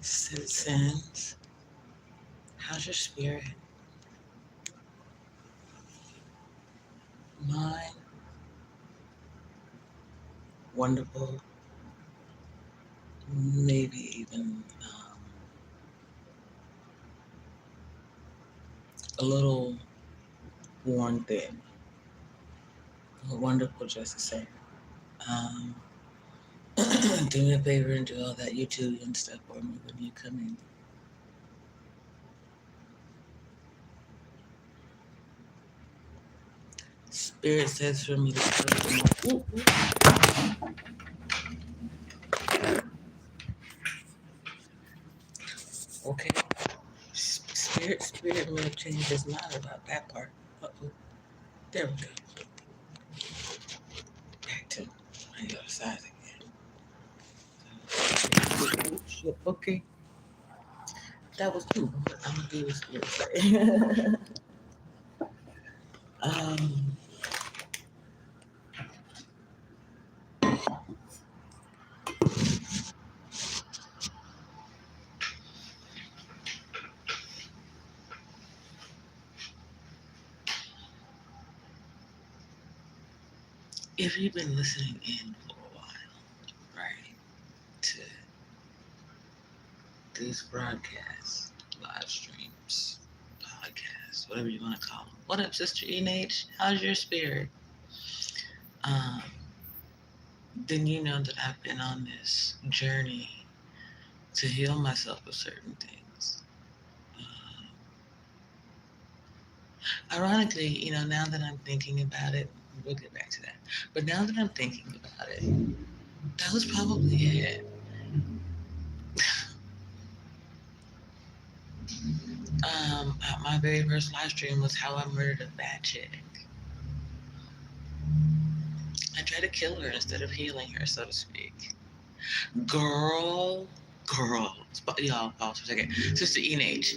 Citizens, how's your spirit? Mine, wonderful, maybe even a little worn thin. Wonderful, just the same. Um, do me a favor and do all that YouTube and stuff for me when you come in. Spirit says for me to put ooh, ooh. Okay. Spirit may have changed his mind about that part. Uh-oh. There we go. Back to my other side again. Ooh, shit. Okay. That was cool. I'm gonna do this spirit say. um if you've been listening in for a while, right, to these broadcasts, live streams, podcasts, whatever you want to call them. What up, Sister Enage? How's your spirit? Um, then you know that I've been on this journey to heal myself of certain things. Ironically, now that I'm thinking about it, we'll get back to that. But now that I'm thinking about it, that was probably it. My very first live stream was how I murdered a fat chick. I tried to kill her instead of healing her, so to speak. Girl, y'all pause for a second. Sister Enage,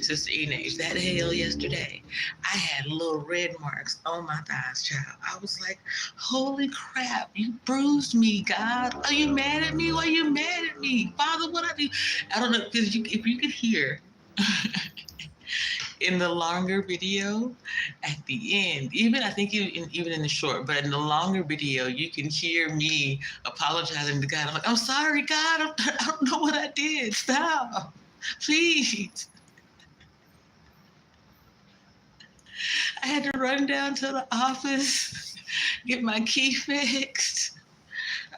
that hell yesterday, I had little red marks on my thighs, child. I was like, holy crap, you bruised me, God. Are you mad at me? Why are you mad at me? Father, what I do? I don't know, because if you could hear in the longer video, at the end, even I think even in the short, but in the longer video, you can hear me apologizing to God. I'm like, I'm sorry, God. I don't know what I did. Stop, please. I had to run down to the office, get my key fixed.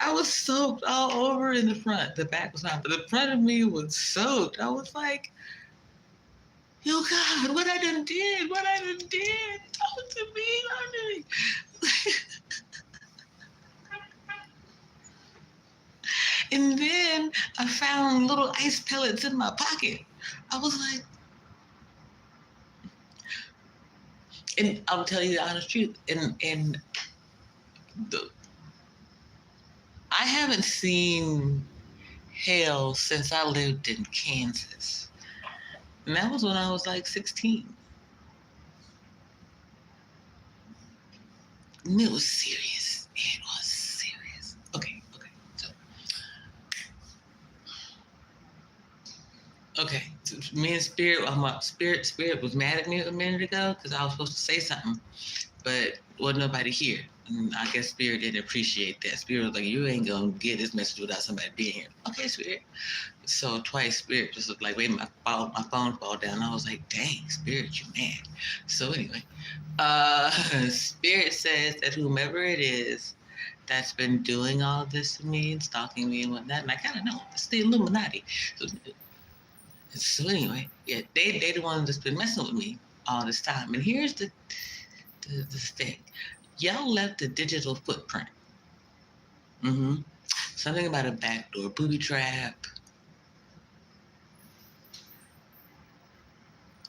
I was soaked all over in the front. The back was not, but the front of me was soaked. I was like, yo, God, what I done did, talk to me. And then I found little ice pellets in my pocket. I was like, and I'll tell you the honest truth, and I haven't seen hell since I lived in Kansas. And that was when I was like 16. And it was serious. Okay. So me and Spirit was mad at me a minute ago because I was supposed to say something, but wasn't nobody here. And I guess Spirit didn't appreciate that. Spirit was like, you ain't gonna get this message without somebody being here. Okay, Spirit. So twice Spirit just looked like, wait, my phone fall down. I was like, dang, Spirit, you mad. So anyway, Spirit says that whomever it is that's been doing all this to me and stalking me and whatnot, and I kind of know it's the Illuminati. So anyway, yeah, they the ones that's been messing with me all this time. And here's the thing. Y'all left a digital footprint. Something about a backdoor booby trap.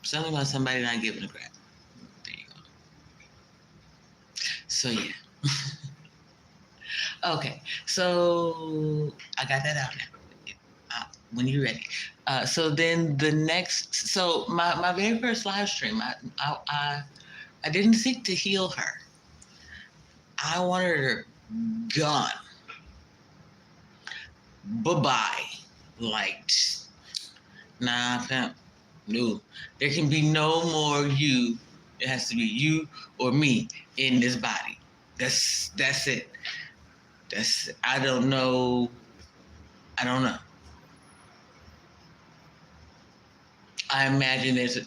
Something about somebody not giving a crap. There you go. So yeah. Okay, so I got that out now. When you're ready. So then the next, so my very first live stream, I didn't seek to heal her. I wanted her gone. Bye-bye. Like, Nah, pimp. No. There can be no more you. It has to be you or me in this body. That's it. I don't know. I don't know. I imagine there's a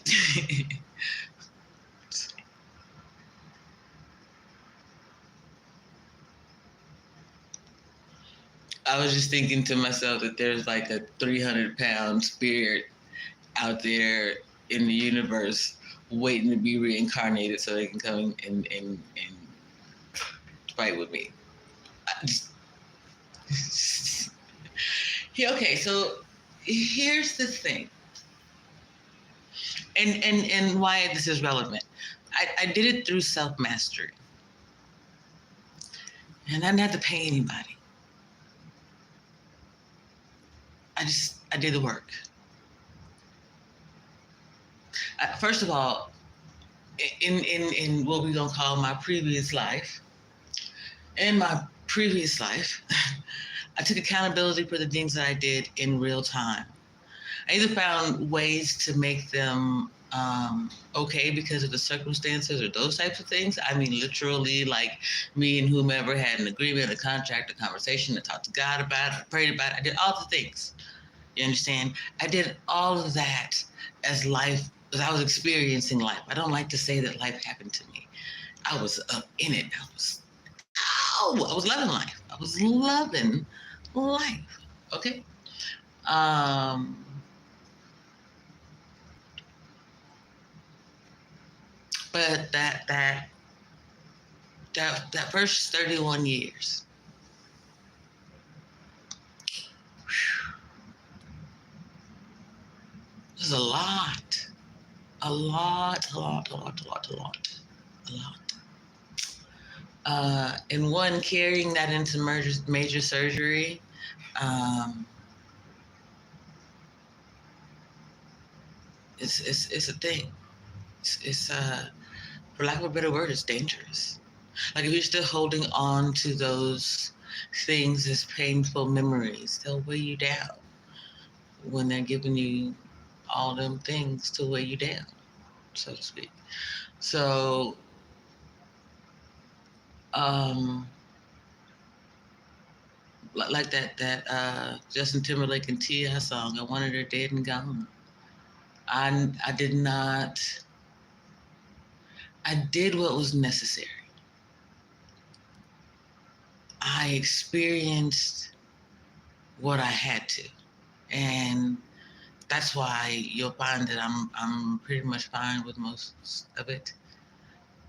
I was just thinking to myself that there's like a 300-pound spirit out there in the universe waiting to be reincarnated so they can come and fight with me. Yeah, okay, so here's the thing, and why this is relevant. I did it through self-mastery, and I didn't have to pay anybody. I did the work. First of all, in what we're gonna call my previous life, in my previous life, I took accountability for the things that I did in real time. I either found ways to make them okay because of the circumstances or those types of things. I mean, literally, like me and whomever had an agreement, a contract, a conversation, I talked to God about it, I prayed about it. I did all the things. You understand? I did all of that as I was experiencing life. I don't like to say that life happened to me. I was up in it. I was loving life. I was loving life. Okay. But that first 31 years, was a lot. A lot. And one, carrying that into major surgery, it's a thing. It's for lack of a better word, it's dangerous. Like if you're still holding on to those things as painful memories, they'll weigh you down when they're giving you all them things to weigh you down, so to speak. So, like that Justin Timberlake and T.I. song, I wanted her dead and gone. I did not. I did what was necessary. I experienced what I had to, and that's why you'll find that I'm pretty much fine with most of it.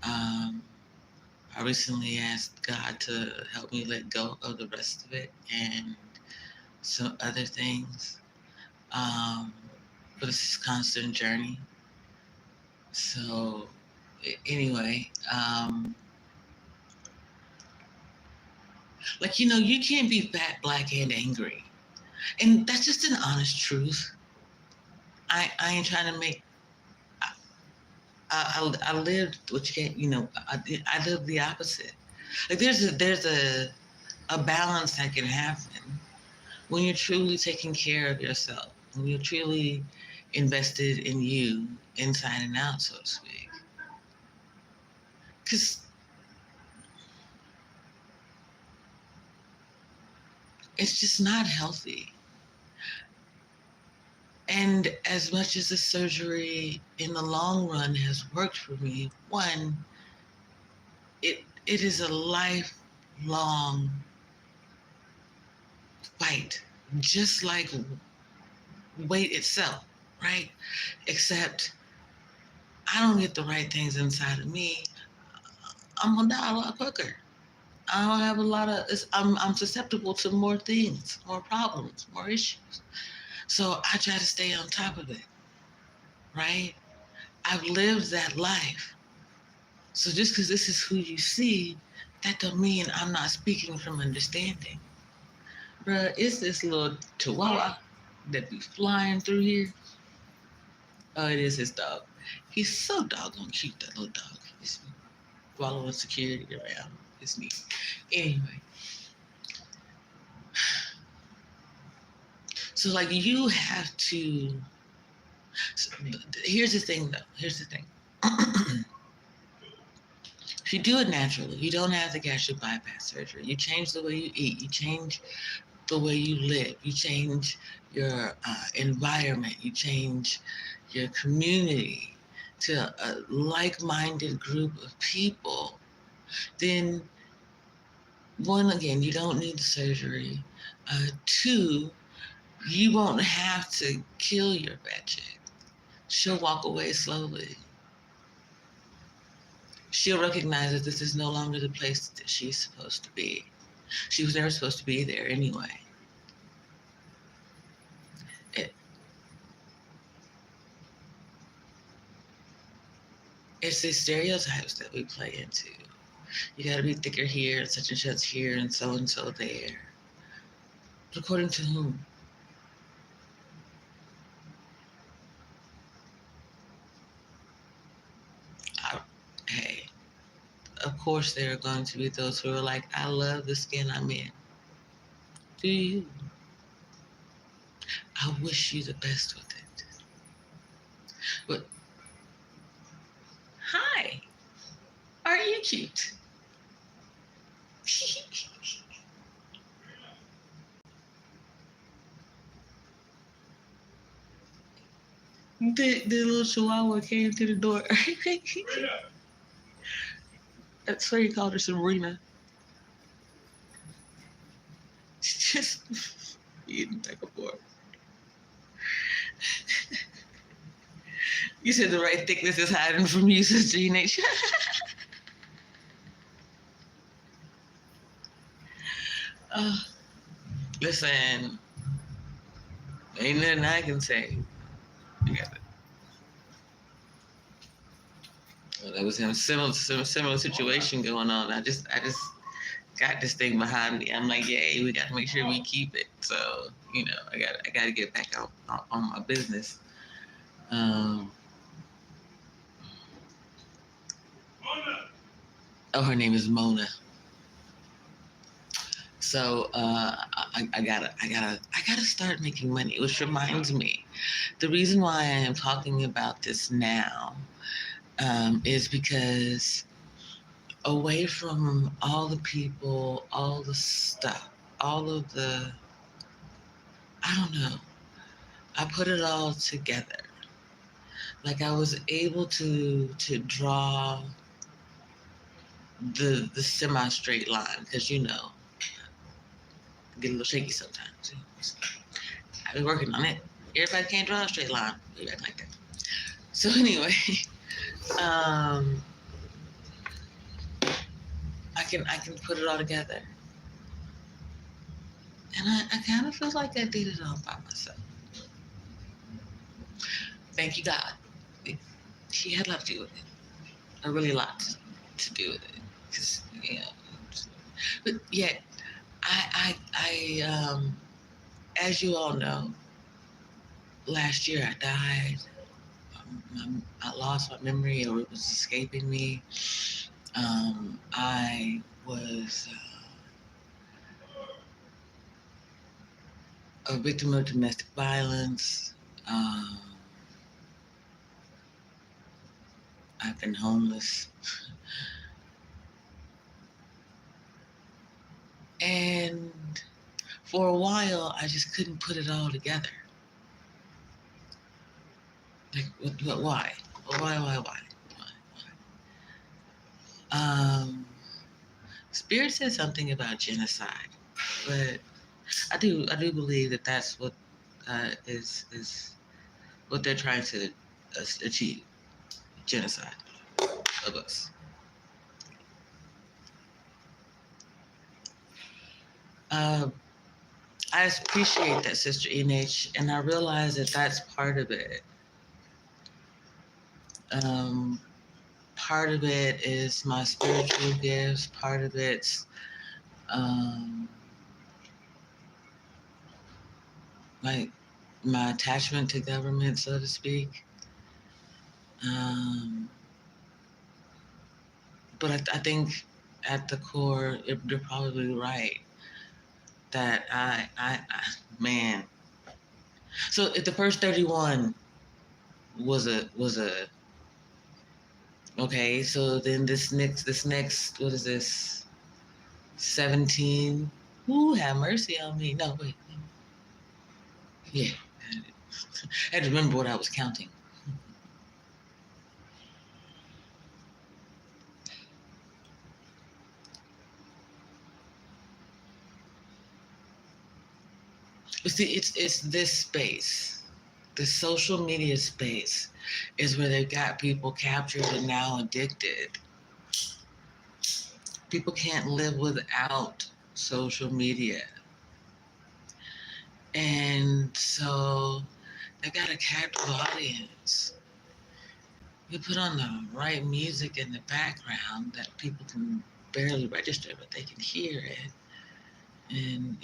I recently asked God to help me let go of the rest of it and some other things. But it's a constant journey. So anyway, like you can't be fat, black, and angry, and that's just an honest truth. I ain't trying to make. I lived what you can't. I lived the opposite. Like there's a balance that can happen when you're truly taking care of yourself, when you're truly invested in you inside and out, so to speak. Because it's just not healthy. And as much as the surgery in the long run has worked for me, one, it is a lifelong fight, just like weight itself, right? Except I don't get the right things inside of me, I'm gonna die a lot quicker. I don't have a lot of. I'm susceptible to more things, more problems, more issues. So I try to stay on top of it, right? I've lived that life. So just because this is who you see, that don't mean I'm not speaking from understanding. Bruh, it's this little chihuahua that be flying through here. Oh, it is his dog. He's so doggone cute, that little dog. He's following security around. It's neat. Anyway. So like you have to So, here's the thing, though. Here's the thing. If you do it naturally, you don't have the gastric bypass surgery. You change the way you eat. You change the way you live. You change your environment. You change your community to a like-minded group of people. Then, one, again, you don't need the surgery. Two, you won't have to kill your bad chick. She'll walk away slowly. She'll recognize that this is no longer the place that she's supposed to be. She was never supposed to be there anyway. It, it's the stereotypes that we play into. You got to be thicker here, and such here, and so there. But according to whom? Hey, of course there are going to be those who are like, I love the skin I'm in. Do you? I wish you the best with it. But, hi, are you cute? The little chihuahua came through the door. That's why you called her Sabrina. Just eating back and forth. You said the right thickness is hiding from you, Sister Enache. Listen, ain't nothing I can say. You got it. Well, there was a similar situation going on. I just got this thing behind me. I'm like, yay, we got to make sure we keep it. So, I got to get back out on my business. Her name is Mona. So I gotta start making money, which reminds me, the reason why I am talking about this now is because away from all the people, all the stuff, all of the, I don't know, I put it all together. Like I was able to draw the semi-straight line, because get a little shaky sometimes. I've been working on it. Everybody can't draw a straight line. Maybe like that. So anyway, I can put it all together. And I kind of feel like I did it all by myself. Thank you, God. He had a lot to do with it. A really lot to do with it. Because, but yet, I as you all know, last year I died. I lost my memory, or it was escaping me. I was a victim of domestic violence. I've been homeless. And for a while, I just couldn't put it all together. Like, why? Why? Spirit said something about genocide, but I do believe that that's what is what they're trying to achieve: genocide of us. I appreciate that, Sister Enache, and I realize that that's part of it. Part of it is my spiritual gifts. Part of it's like my attachment to government, so to speak. But I think at the core, you're probably right that I man. So at the first 31, was a okay. So then this next what is this 17? Ooh, have mercy on me. No, wait. Yeah, I had to remember what I was counting. But see, it's this space, the social media space, is where they've got people captured and now addicted. People can't live without social media, and so they got a captive audience. You put on the right music in the background that people can barely register, but they can hear it, and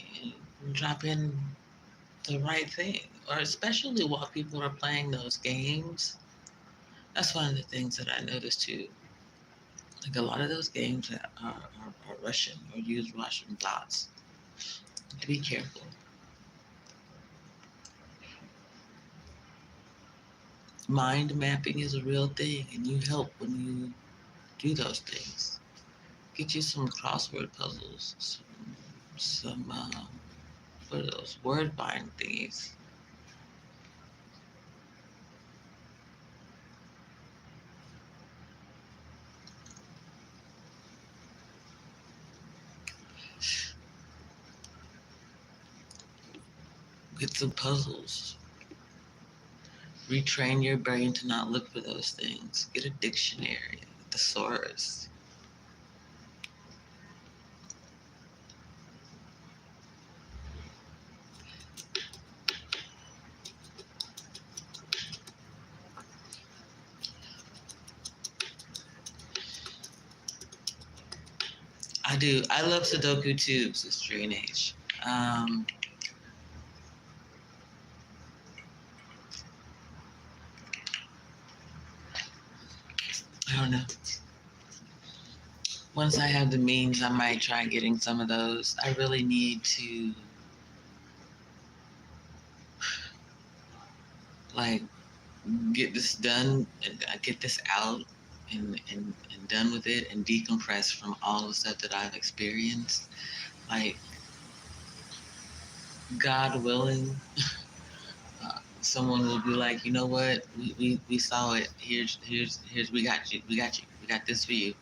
drop in the right thing. Or especially while people are playing those games. That's one of the things that I noticed too. Like a lot of those games are Russian or use Russian bots. To be careful. Mind mapping is a real thing, and you help when you do those things. Get you some crossword puzzles, some what are those word bind thingies. Get some puzzles. Retrain your brain to not look for those things. Get a dictionary, a thesaurus. I do. I love Sudoku too, Sister Age. I don't know. Once I have the means, I might try getting some of those. I really need to, like, get this done and get this out and done with it and decompress from all the stuff that I've experienced. Like, God willing, someone will be like, you know what, we saw it. Here's we got you. We got this for you.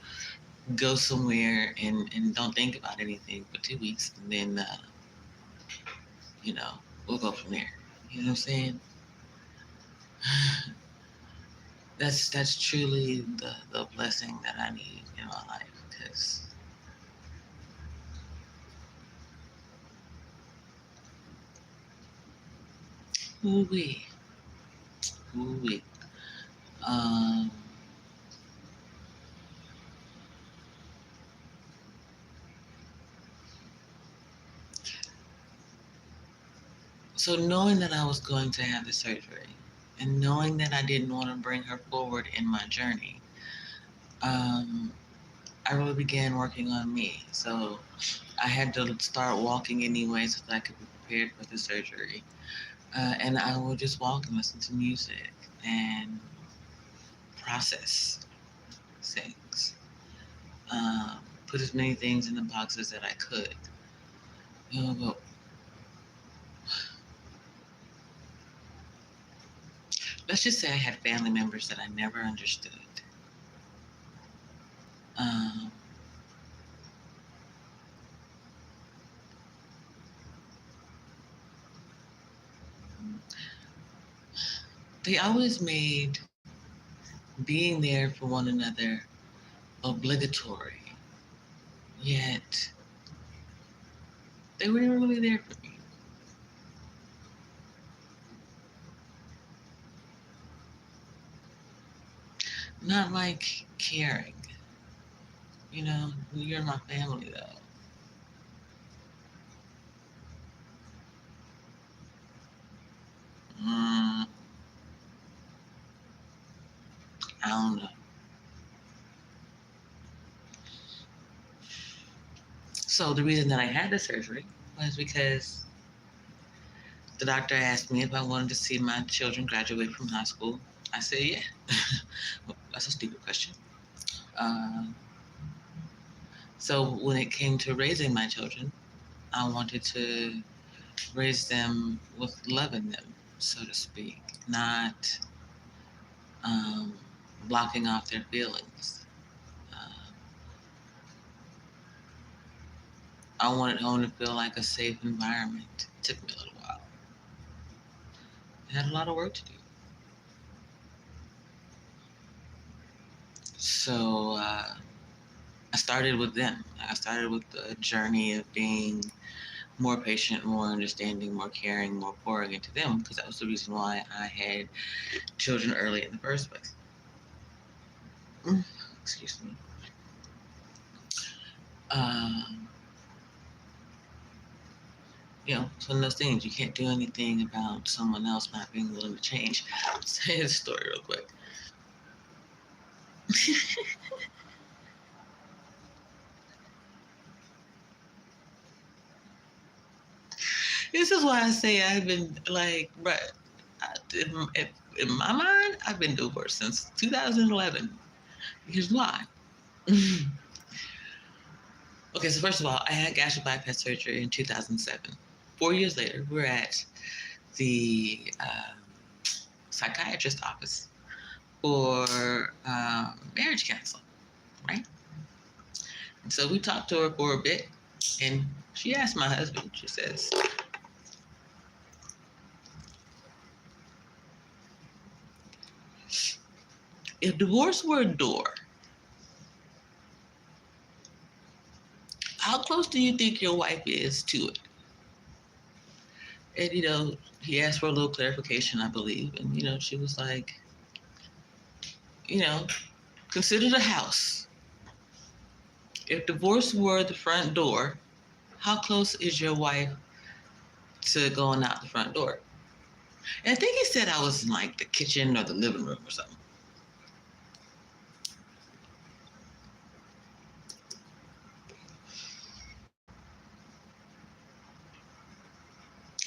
Go somewhere and don't think about anything for 2 weeks, and then we'll go from there. You know what I'm saying? That's truly the blessing that I need in my life, because ooh wee, ooh wee. Um, so knowing that I was going to have the surgery, and knowing that I didn't want to bring her forward in my journey, I really began working on me. So I had to start walking anyway so that I could be prepared for the surgery. And I would just walk and listen to music and process things. Put as many things in the boxes that I could. But let's just say I had family members that I never understood. Um, they always made being there for one another obligatory, yet they weren't really there for me. Not like caring. You're my family though. I don't know. So the reason that I had the surgery was because the doctor asked me if I wanted to see my children graduate from high school. I said, yeah. That's a stupid question. Uh, so when it came to raising my children, I wanted to raise them with love in them, so to speak, not um, blocking off their feelings. Um, I wanted home to feel like a safe environment. It took me a little while. I had a lot of work to do. So I started with them. I started with the journey of being more patient, more understanding, more caring, more pouring into them, because that was the reason why I had children early in the first place. Excuse me. Um, it's one of those things. You can't do anything about someone else not being willing to change. I'll say this story real quick. This is why I say I've been like, right, in my mind, I've been divorced since 2011. Here's why. Okay, so first of all, I had gastric bypass surgery in 2007. 4 years later, we're at the psychiatrist office for marriage counseling, right? And so we talked to her for a bit, and she asked my husband, she says, if divorce were a door, how close do you think your wife is to it? And, he asked for a little clarification, I believe. And, she was like, you know, consider the house. If divorce were the front door, how close is your wife to going out the front door? And I think he said I was in like the kitchen or the living room or something.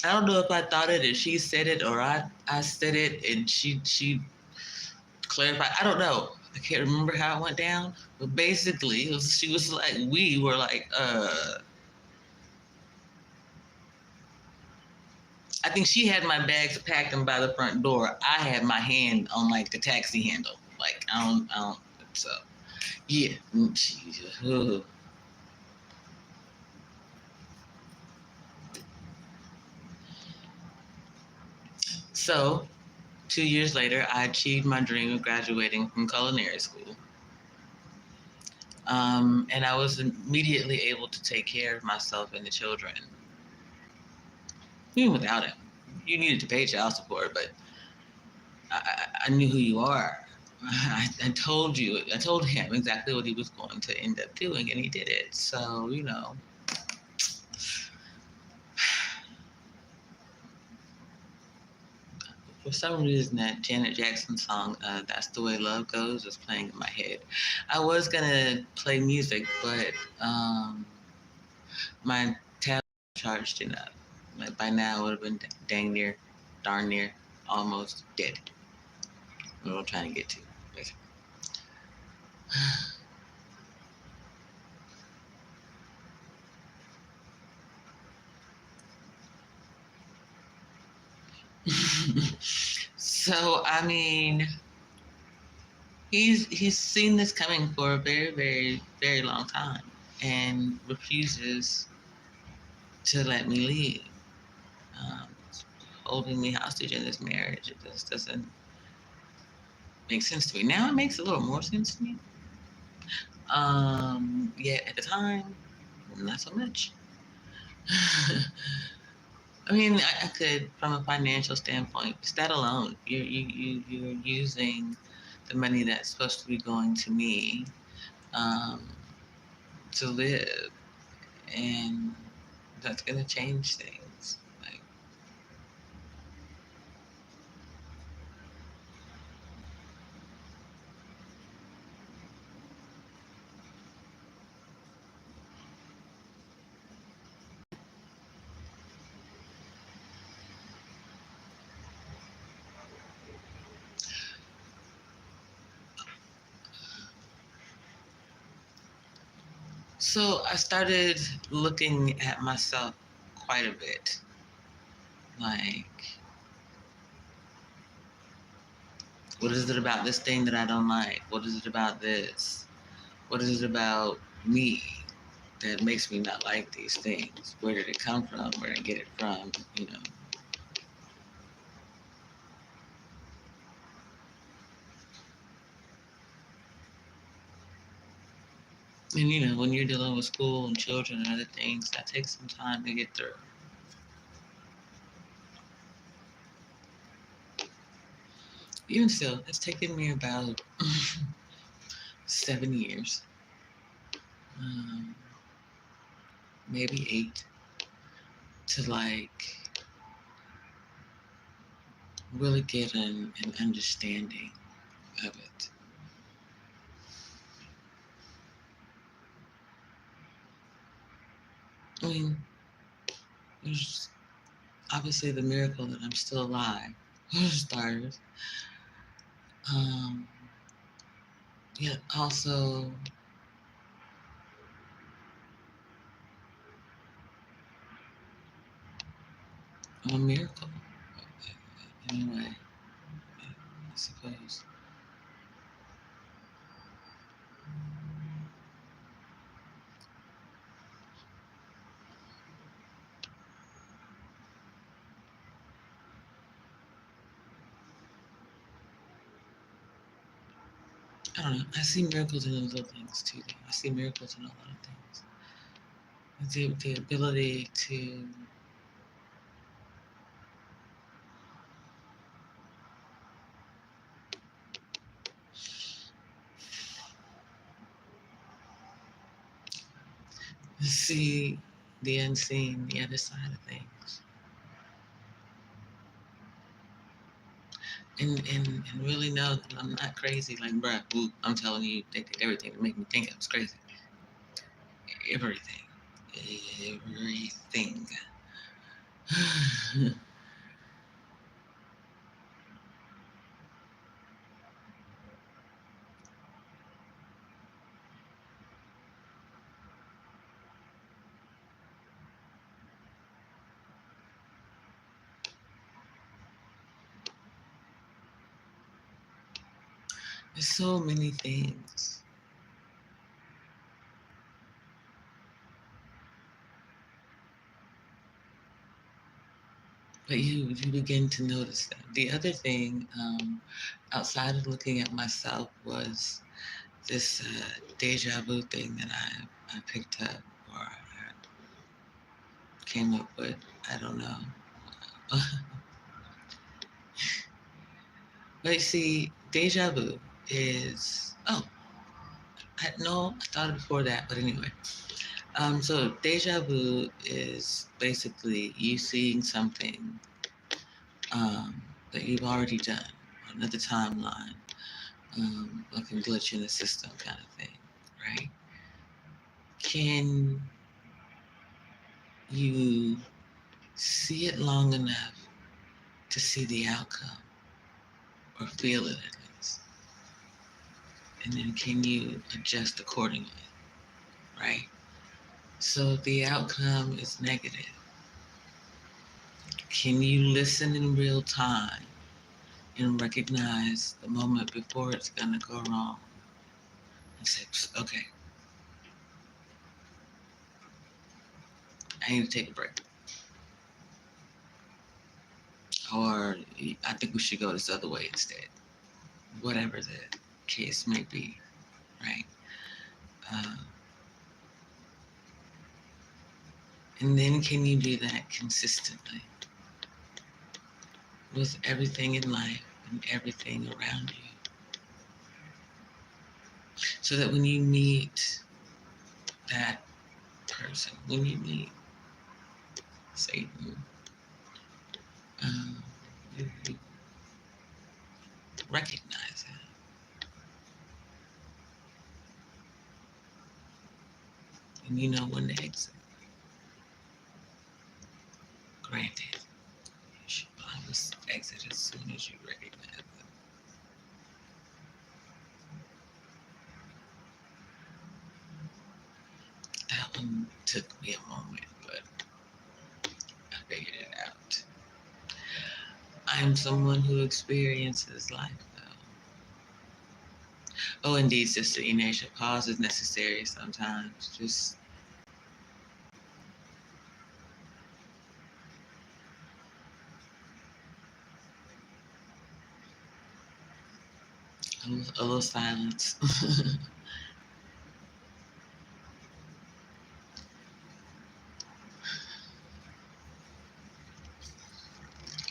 I don't know if I thought it and she said it or I said it and she clarified. I don't know. I can't remember how it went down. But basically, she was like, we were like, I think she had my bags packed and by the front door. I had my hand on like the taxi handle. Like, I don't, so yeah. Jesus. So 2 years later, I achieved my dream of graduating from culinary school. And I was immediately able to take care of myself and the children, even without him. You needed to pay child support, but I knew who you are. I told him exactly what he was going to end up doing, and he did it. So, for some reason, that Janet Jackson song, That's the Way Love Goes, is playing in my head. I was going to play music, but my tab charged enough. Like by now, it would have been darn near, almost dead. What I'm trying to get to, basically. So, I mean, he's seen this coming for a very, very, very long time and refuses to let me leave. Um, Holding me hostage in this marriage, it just doesn't make sense to me. Now it makes a little more sense to me. Yet at the time, not so much. I mean, I could, from a financial standpoint, just that alone, you're using the money that's supposed to be going to me um, to live, and that's going to change things. Like, So I started looking at myself quite a bit. Like, what is it about this thing that I don't like? What is it about this? What is it about me that makes me not like these things? Where did it come from? Where did I get it from? You know. And you know, when you're dealing with school and children and other things, that takes some time to get through. Even still, it's taken me about 7 years, um, maybe 8, to like really get an understanding of it. I mean, there's obviously the miracle that I'm still alive, for starters. Um, Yet also a miracle in a way, I suppose. I don't know. I see miracles in the little things too. Though. I see miracles in a lot of things. The ability to see the unseen, the other side of things, and really know that I'm not crazy. Like, bruh, ooh, I'm telling you, they did everything to make me think I was crazy. Everything, everything. There's so many things. But you begin to notice that. The other thing, outside of looking at myself, was this deja vu thing that I picked up or I came up with. I don't know. But you see, deja vu is, I thought it before that, but anyway. So deja vu is basically you seeing something that you've already done, or another timeline, like a glitch in the system kind of thing, right? Can you see it long enough to see the outcome or feel it at least? And then can you adjust accordingly, right? So if the outcome is negative, can you listen in real time and recognize the moment before it's going to go wrong and say, okay, I need to take a break. Or I think we should go this other way instead. Whatever the case may be, right? Uh, and then can you do that consistently with everything in life and everything around you? So that when you meet that person, when you meet Satan, um, you recognize it and you know when to exit. Granted, you should always exit as soon as you recognize it. Took me a moment, but I figured it out. I'm someone who experiences life, though. Oh, indeed, Sister Inesha, pause is necessary sometimes. Just a little silence.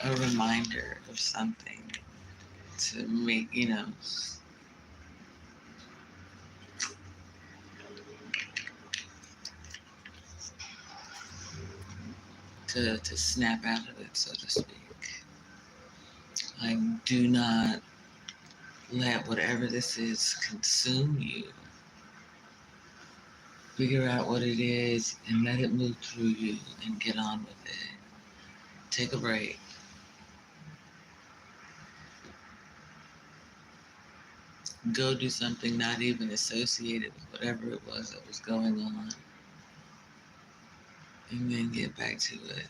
A reminder of something to make, to snap out of it, so to speak. Like, do not let whatever this is consume you. Figure out what it is and let it move through you and get on with it. Take a break. Go do something not even associated with whatever it was that was going on. And then get back to it.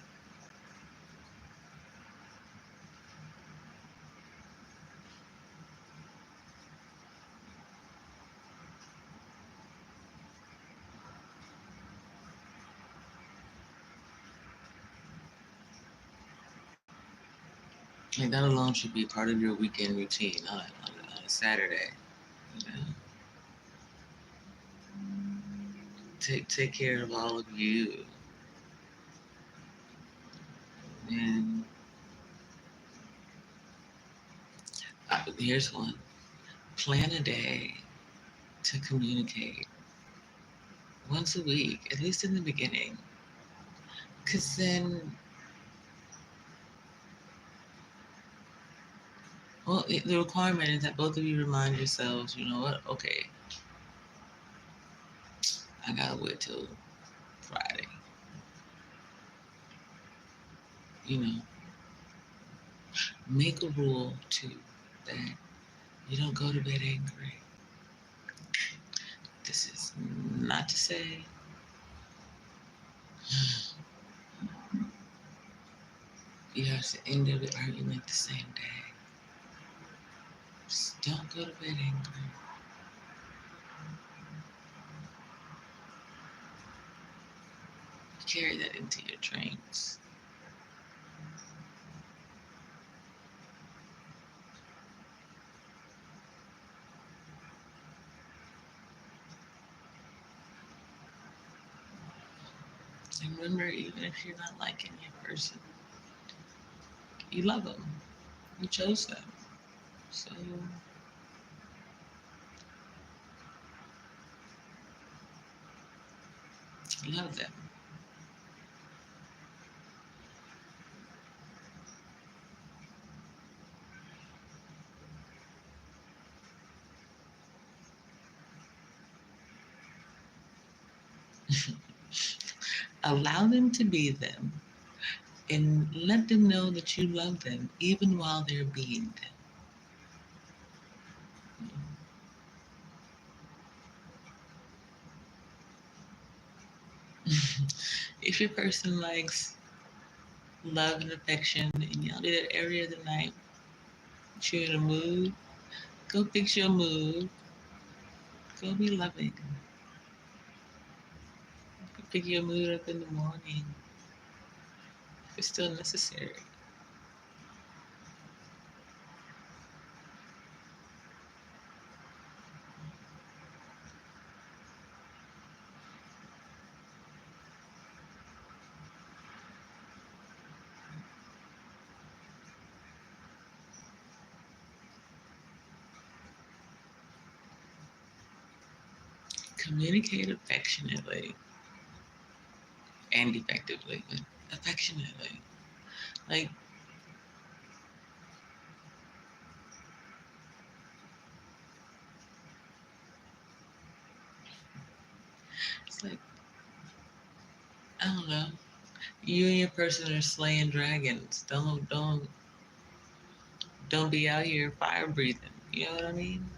Like, that alone should be part of your weekend routine on a Saturday. You know? Take care of all of you. And here's one. Plan a day to communicate once a week, at least in the beginning. Because then, well, the requirement is that both of you remind yourselves, you know what, okay, I gotta wait till Friday. You know, make a rule too that you don't go to bed angry. This is not to say you have to end every argument the same day. Just don't go to bed angry. Carry that into your dreams. And remember, even if you're not liking your person, you love them. You chose them. So love them. Allow them to be them and let them know that you love them even while they're being them. If your person likes love and affection and y'all do that every other night, but you're in a mood, go fix your mood. Go be loving. Pick your mood up in the morning if it's still necessary. Communicate affectionately and effectively, but affectionately. Like, it's like, I don't know. You and your person are slaying dragons. Don't be out here fire breathing. You know what I mean?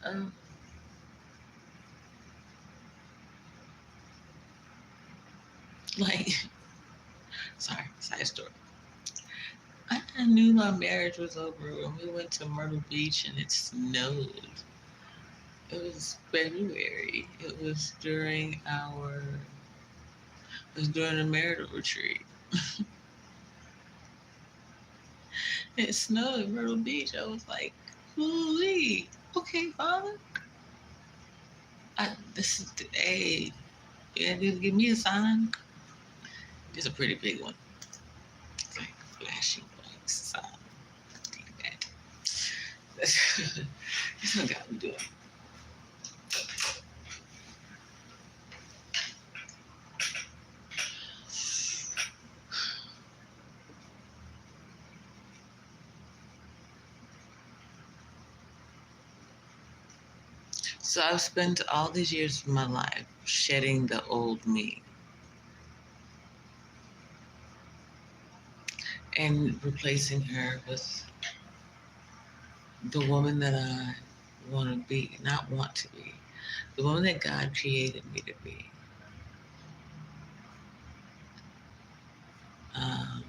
Um, like, sorry, side story. I knew my marriage was over when we went to Myrtle Beach and it snowed. It was February. It was during a marital retreat. It snowed in Myrtle Beach. I was like, "Hoo-wee, okay, Father. This is the day. Yeah, just give me a sign." It's a pretty big one. It's like flashing lights sign. Take that. That's what God be doing. So I've spent all these years of my life shedding the old me and replacing her with the woman that I want to be, not want to be, the woman that God created me to be. Um,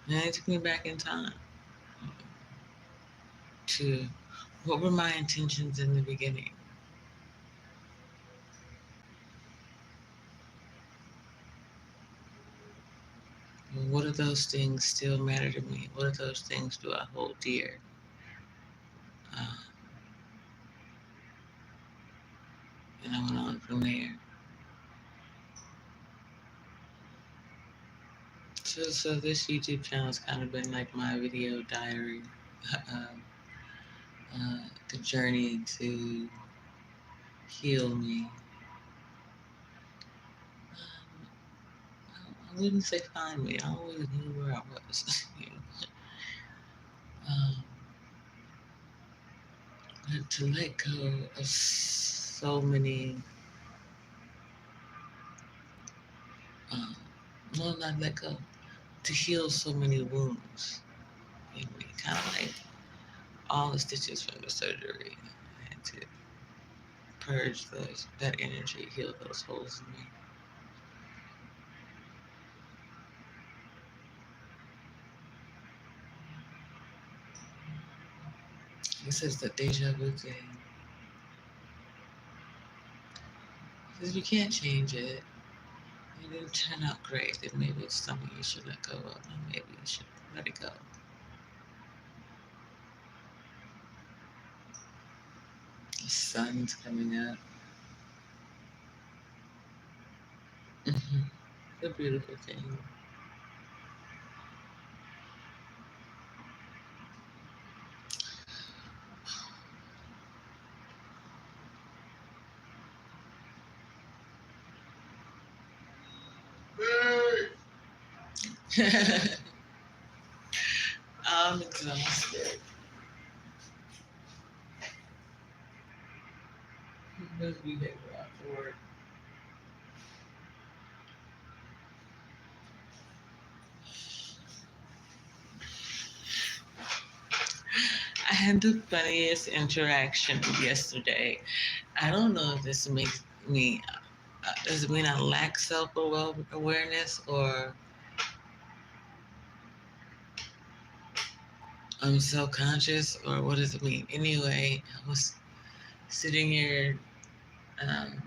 and it took me back in time to what were my intentions in the beginning? What of those things still matter to me? What of those things do I hold dear? Uh, and I went on from there. So this YouTube channel has kind of been like my video diary, um, the journey to heal me. I wouldn't say find me. I always knew where I was. um, but to let go of so many, um, well, not let go, to heal so many wounds in me, kind of like all the stitches from the surgery. I had to purge that energy, heal those holes in me. This is the deja vu thing. Because you can't change it. It didn't turn out great. Then maybe it's something you should let go of. And maybe you should let it go. The sun's coming up. It's a beautiful thing. I'm exhausted. Misbehavior after work. I had the funniest interaction yesterday. I don't know if this makes me, does it mean I lack self awareness or I'm self conscious or what does it mean? Anyway, I was sitting here um,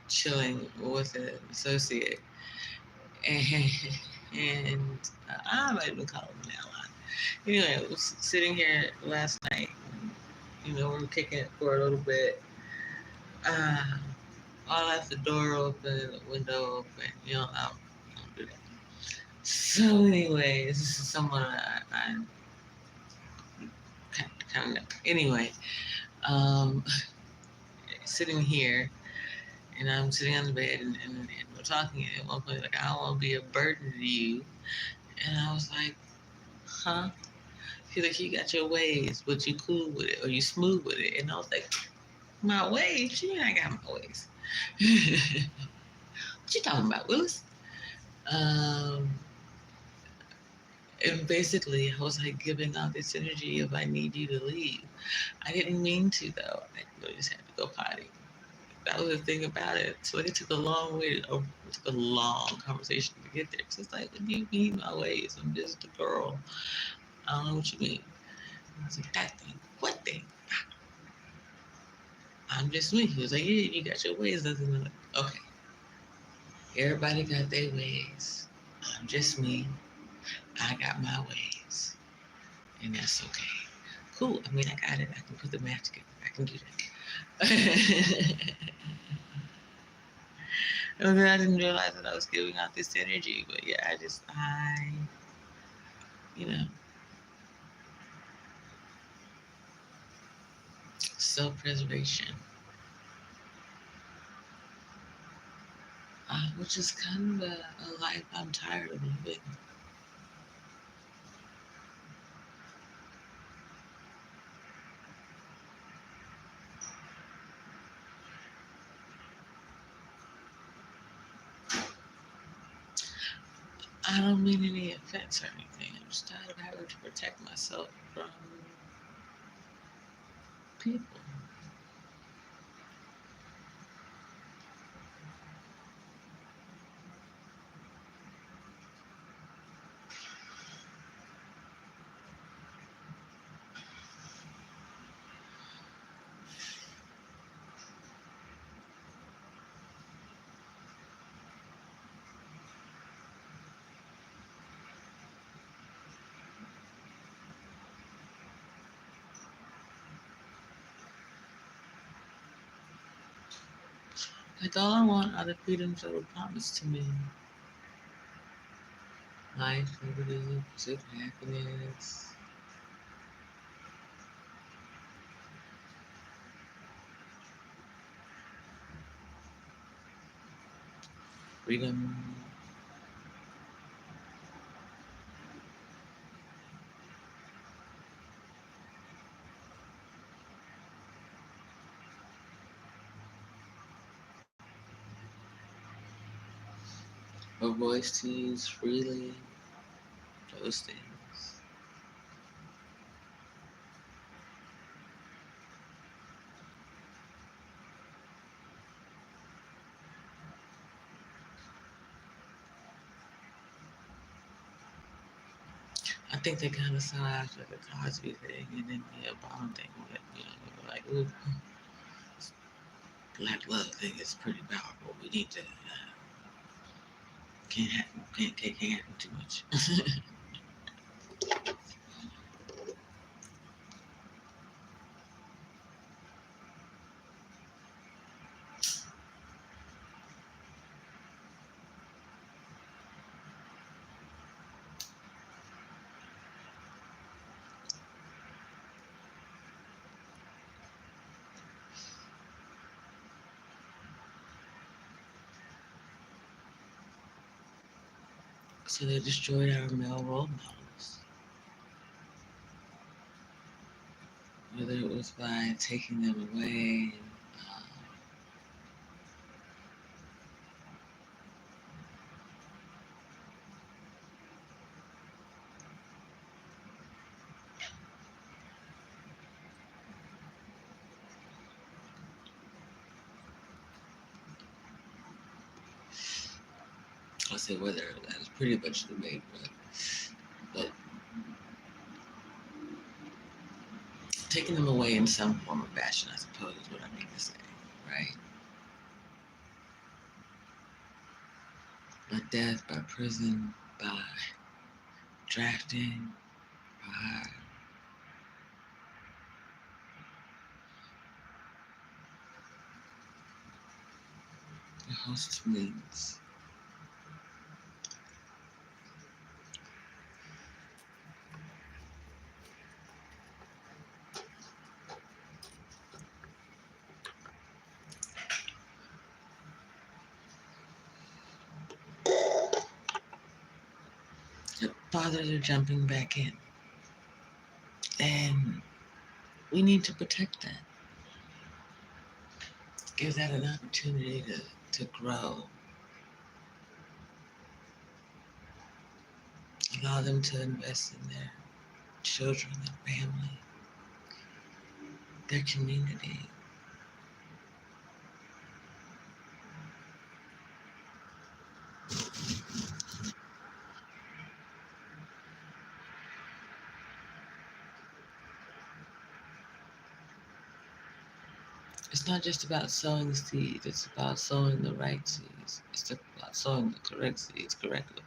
chilling with an associate and, and I might even call him an ally. Anyway, I was sitting here last night. We were kicking it for a little bit. Uh, I left the door open, the window open. I don't do that. So, anyways, this is someone I kind of know. Anyway, um, sitting here, and I'm sitting on the bed, and we're talking. And at one point, like, I don't want to be a burden to you. And I was like, huh? She's like, you got your ways, but you cool with it, or you smooth with it. And I was like, my ways? She mean I got my ways. What you talking about, Willis? Um, And basically, I was like giving out this energy of I need you to leave. I didn't mean to though. I really just had to go potty. That was the thing about it. So it took a long way. It took a long conversation to get there. So it's like, what do you mean my ways? I'm just a girl. I don't know what you mean. I was like, that thing. What thing? I'm just me. He was like, yeah, you got your ways. Nothing. Okay. Everybody got their ways. I'm just me. I got my ways. And that's okay. Cool. I mean, I got it. I can put the math together. I can do that. And then I didn't realize that I was giving out this energy. But yeah, you know, self-preservation, which is kind of a life I'm tired of living. I don't mean any offense or anything. I'm just tired of having to protect myself from people. Like all I want are the freedoms that were promised to me. Life, liberty, pursuit, happiness. Freedom. A voice to use freely. Those things. I think they kind of saw after the Cosby thing and then the Obama thing. They were like, ooh, black love thing is pretty powerful. We need to can't happen too much. So they destroyed our male role models. Whether it was by taking them away, uh, I'll say whether that was pretty much the debate, but taking them away in some form or fashion, I suppose, is what I mean to say, right? By death, by prison, by drafting, by a host of means. The fathers are jumping back in, and we need to protect that. Give that an opportunity to grow. Allow them to invest in their children, their family, their community. It's not just about sowing seeds, it's about sowing the right seeds. It's about sowing the correct seeds correctly.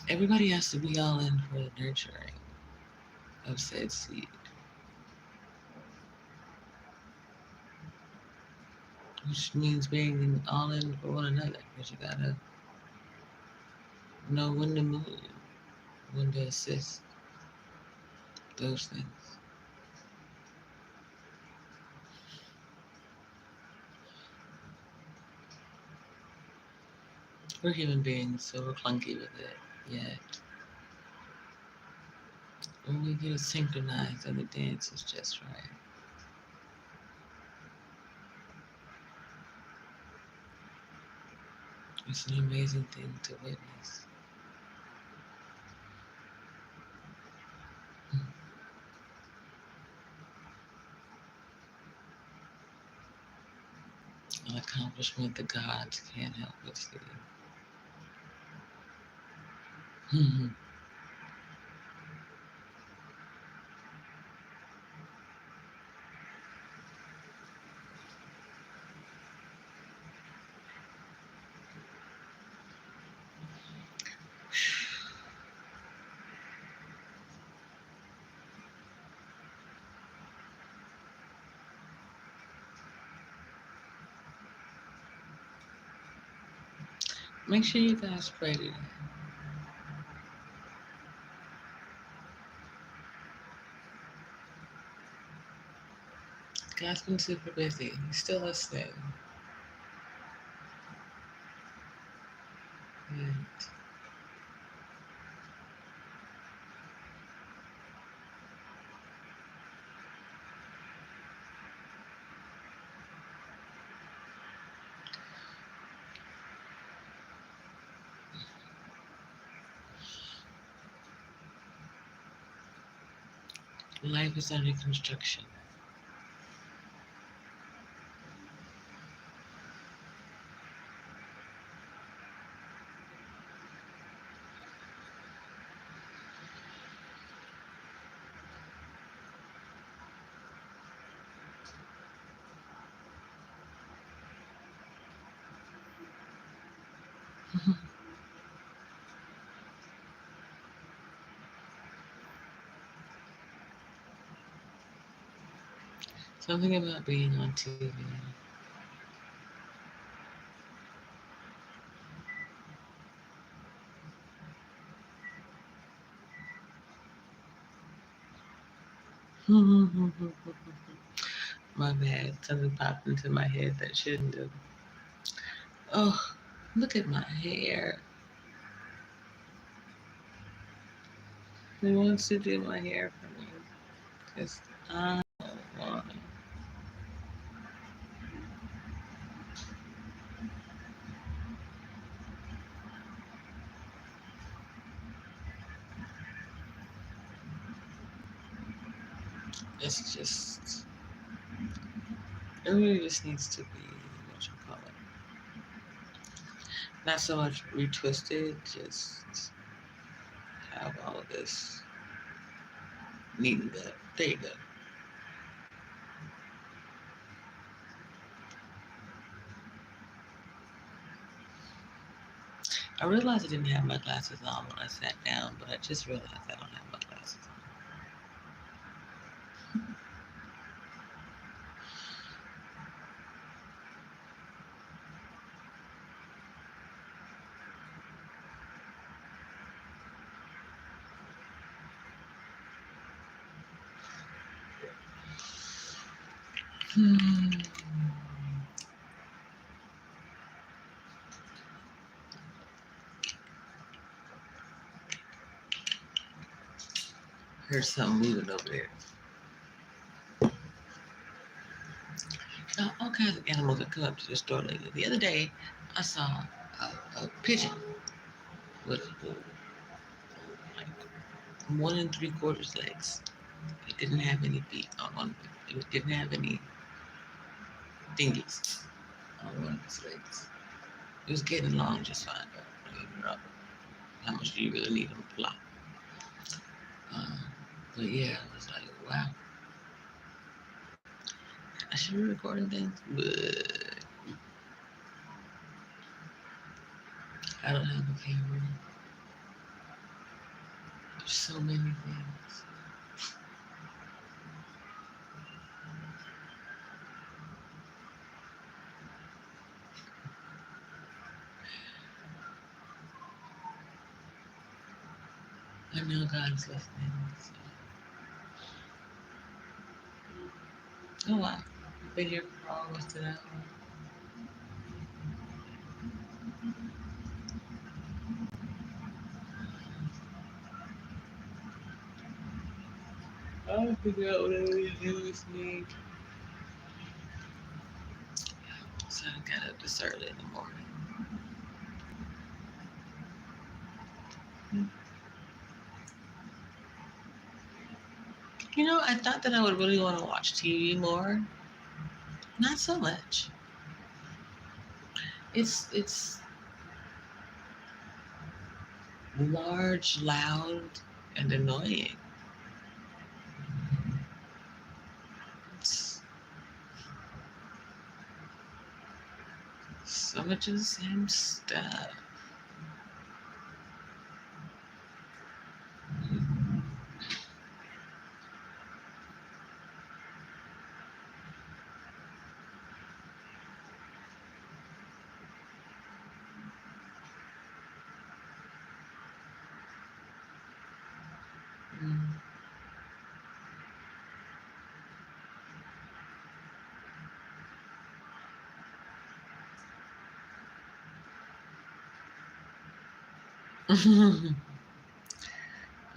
Everybody has to be all in for the nurturing of said seed, which means being all in for one another, because you gotta know when to move, when to assist, those things. We're human beings, so we're clunky with it, yet when we get it synchronized and the dance is just right. It's an amazing thing to witness. An accomplishment the gods can't help but see. Make sure you guys pray today. God's been super busy. He's still listening. And life is under construction. Something about being on TV. My bad. Something popped into my head that shouldn't have. Oh, look at my hair. Who wants to do my hair for me? Because I don't want. It's just, it really just needs to be, what you call it, not so much retwisted, just have all of this neat and good. There you go. I realized I didn't have my glasses on when I sat down, but I just realized I don't have my glasses on. Heard something moving over there. All kinds of animals that come up to the store lately. The other day, I saw a pigeon with like 1 3/4 legs. It didn't have any feet on one. It didn't have any dingies on one of its legs. It was getting along just fine, but how much do you really need them to fly? But yeah, I was like, wow. I should be recording things, but I don't have a camera. There's so many things. I know God is listening. So. Oh wow. I've been here for almost an hour. I'll figure out what I need to do with me. So I got up this early in the morning. You know, I thought that I would really want to watch TV more. Not so much. It's large, loud, and annoying. It's so much of the same stuff.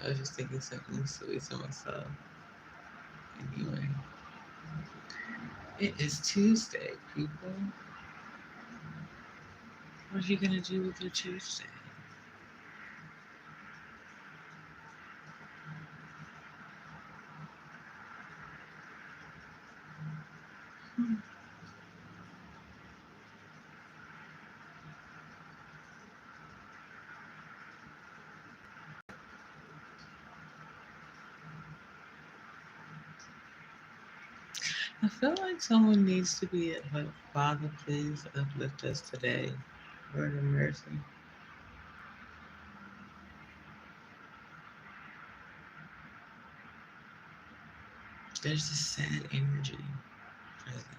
I was just thinking something silly to myself. Anyway, it is Tuesday, people. What are you gonna do with your Tuesday? I feel like someone needs to be at like, Father, please uplift us today. Lord of mercy. There's this sad energy present.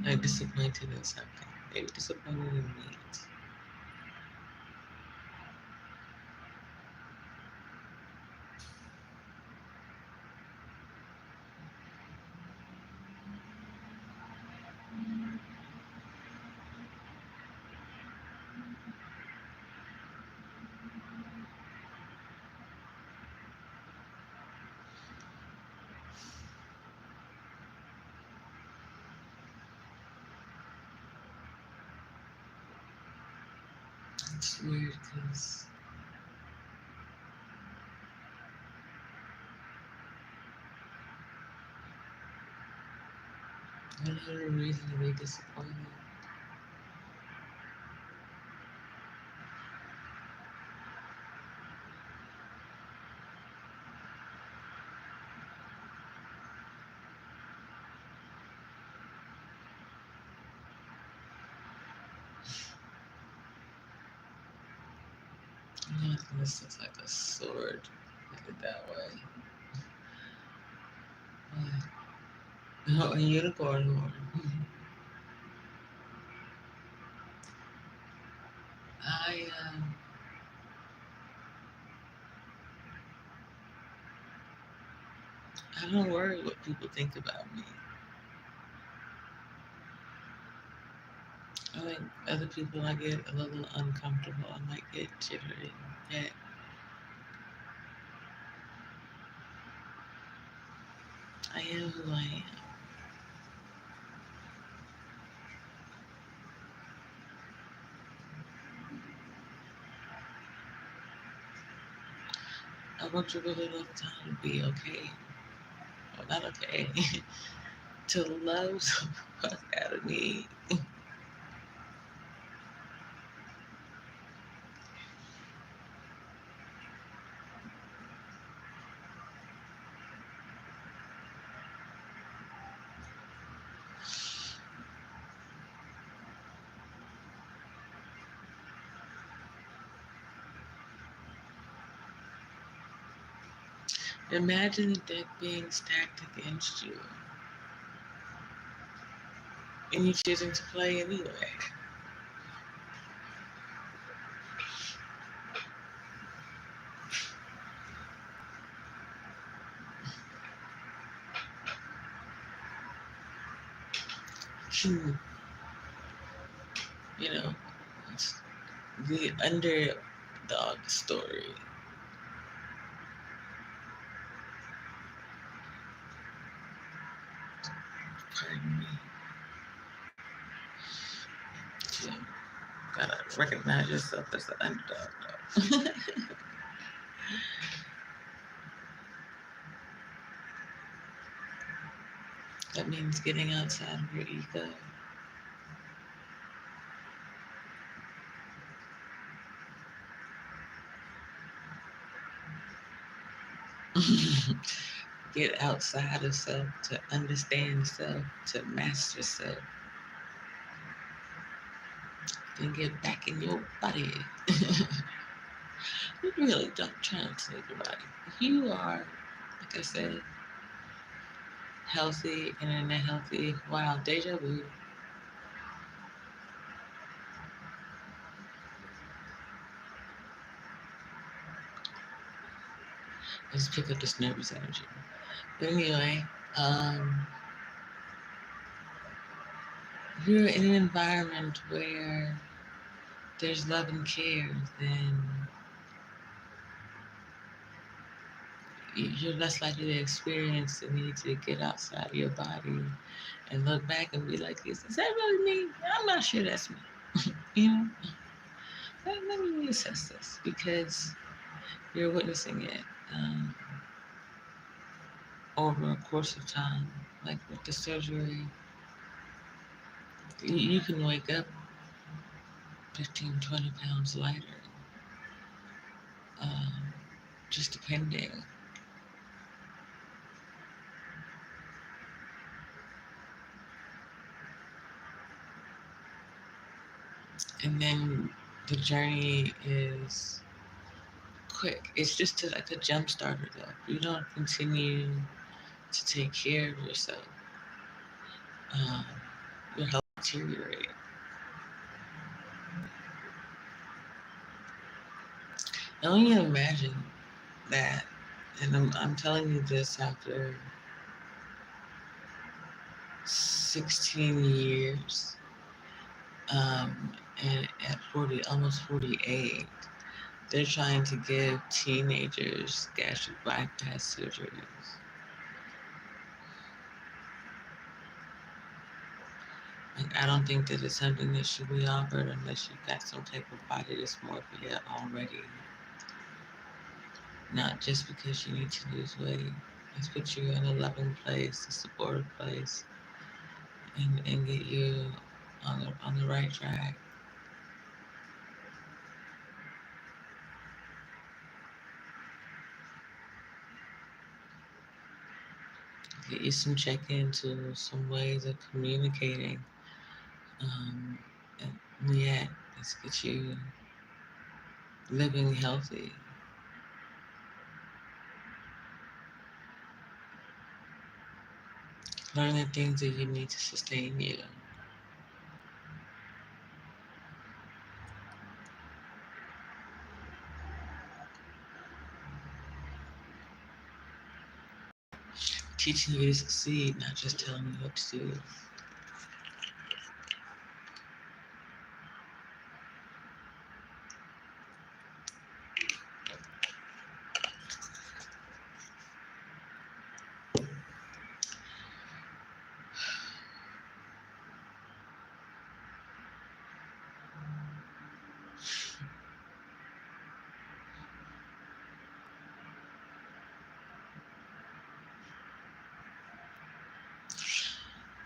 Like disappointed in something. Maybe disappointed in me. It's weird because I don't have a reason to be disappointed. This looks like a sword. Look at it that way. Oh, a unicorn horn. I I don't worry what people think about me. I think other people, I get a little uncomfortable. I might get jittery. Yet I am who I am. I worked a really long time to be okay. Well, not okay. To love the fuck out of me. Imagine the deck being stacked against you and you choosing to play anyway. Hmm. You know, it's the underdog story. Pardon me. You gotta recognize yourself as the underdog, though. That means getting outside of your ego. Get outside of self to understand self, to master self, then get back in your body. You really don't translate your body. If you are, like I said, healthy, internet healthy, wow, deja vu. Let's pick up this nervous energy. But anyway, if you're in an environment where there's love and care, then you're less likely to experience the need to get outside of your body and look back and be like, is that really me? I'm not sure that's me. You know, let me reassess this because you're witnessing it over a course of time. Like with the surgery, you can wake up 15, 20 pounds lighter, um, just depending. And then the journey is quick. It's just like a jump starter though. You don't continue to take care of yourself. Um, your health deteriorates. Now, when you imagine that, and I'm telling you this after 16 years, and at 40, almost 48, they're trying to give teenagers gastric bypass surgeries. Like, I don't think that it's something that should be offered unless you've got some type of body dysmorphia already. Not just because you need to lose weight. Let's put you in a loving place, a supportive place, and get you on the right track. Get you some check-in some ways of communicating. Um, and yet, let's get you living healthy. Learn the things that you need to sustain you. Teaching you to succeed, not just telling you what to do.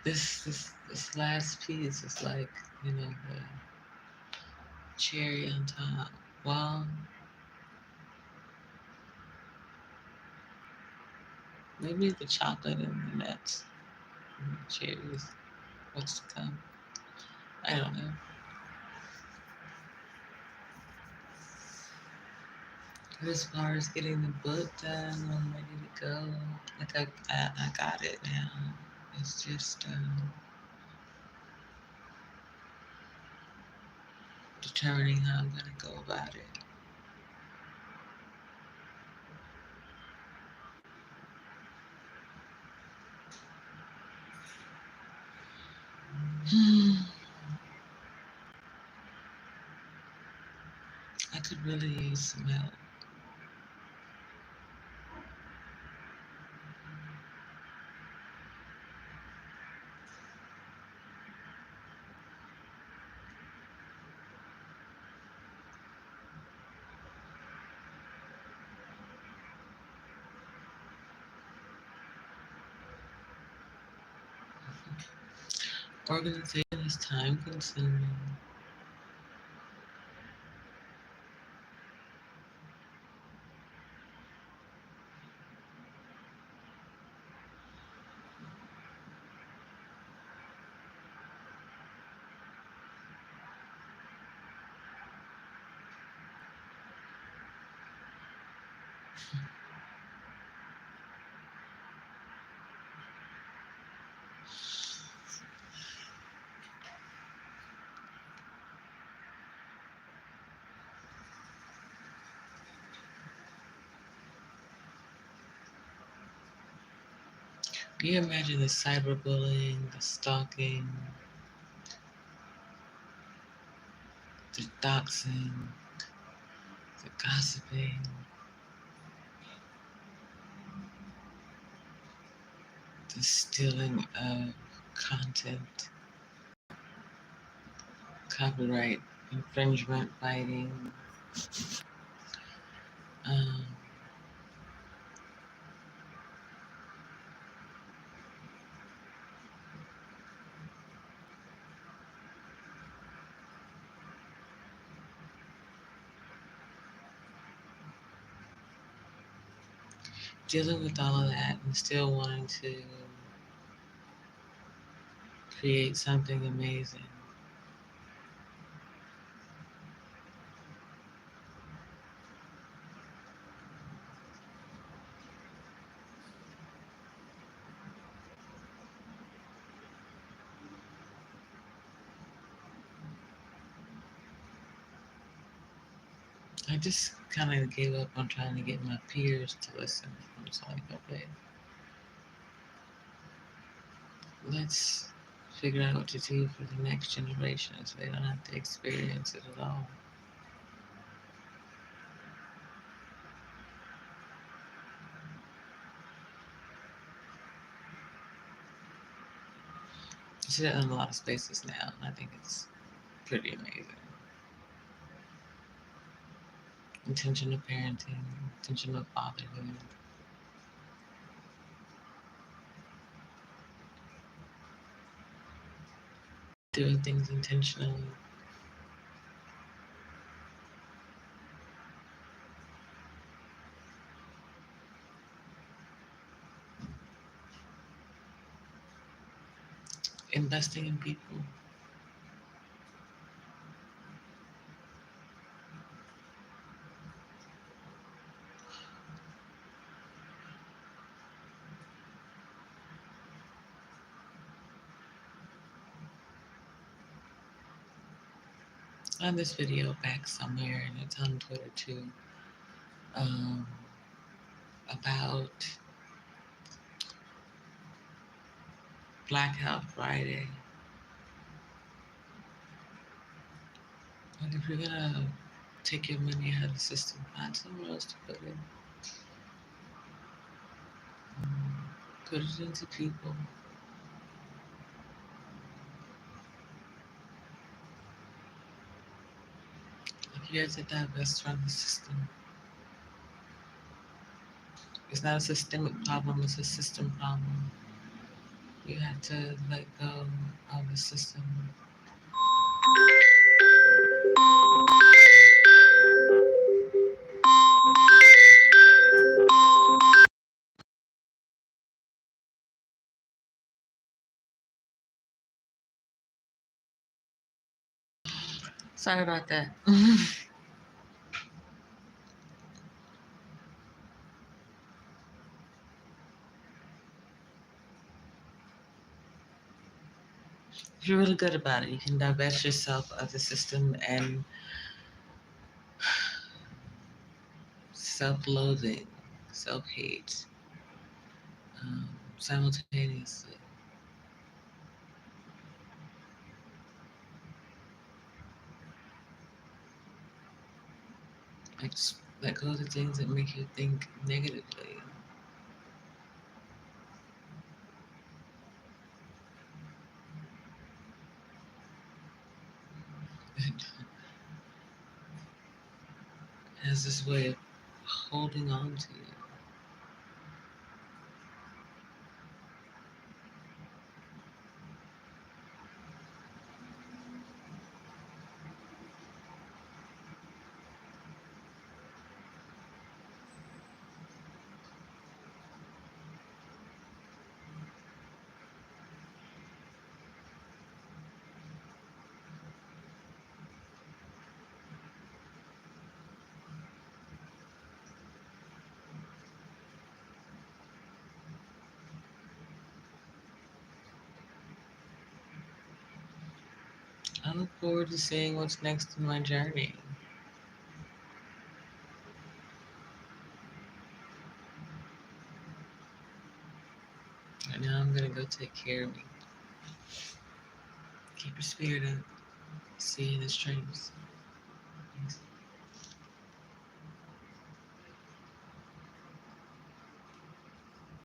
This last piece is like, you know, the cherry on top. Well, maybe the chocolate and the nuts, and the cherries. What's to come? I don't know. But as far as getting the book done, I'm ready to go. Like I got it now. It's just determining how I'm gonna go about it. I could really use some help. Organization is time consuming. Can you imagine the cyberbullying, the stalking, the doxing, the gossiping, the stealing of content, copyright infringement fighting, um, dealing with all of that and still wanting to create something amazing. I just kind of gave up on trying to get my peers to listen. I was like, okay, let's figure out what to do for the next generation so they don't have to experience it at all. I see that in a lot of spaces now, and I think it's pretty amazing. Intentional parenting, intentional fatherhood, doing things intentionally. Investing in people. I have this video back somewhere, and it's on Twitter too, um, about Blackout Friday. And if you're gonna take your money out of the system, find somewhere else to put it. Put it into people. If you have to divest from the system, it's not a systemic problem, it's a system problem. You have to let go of the system. Sorry about that. If you're really good about it, you can divest yourself of the system and self-loathing, self-hate, simultaneously. Like just let go of the things that make you think negatively. It has this way of holding on to you. I look forward to seeing what's next in my journey. Right now, I'm gonna go take care of me. Keep your spirit up. See you in the streams.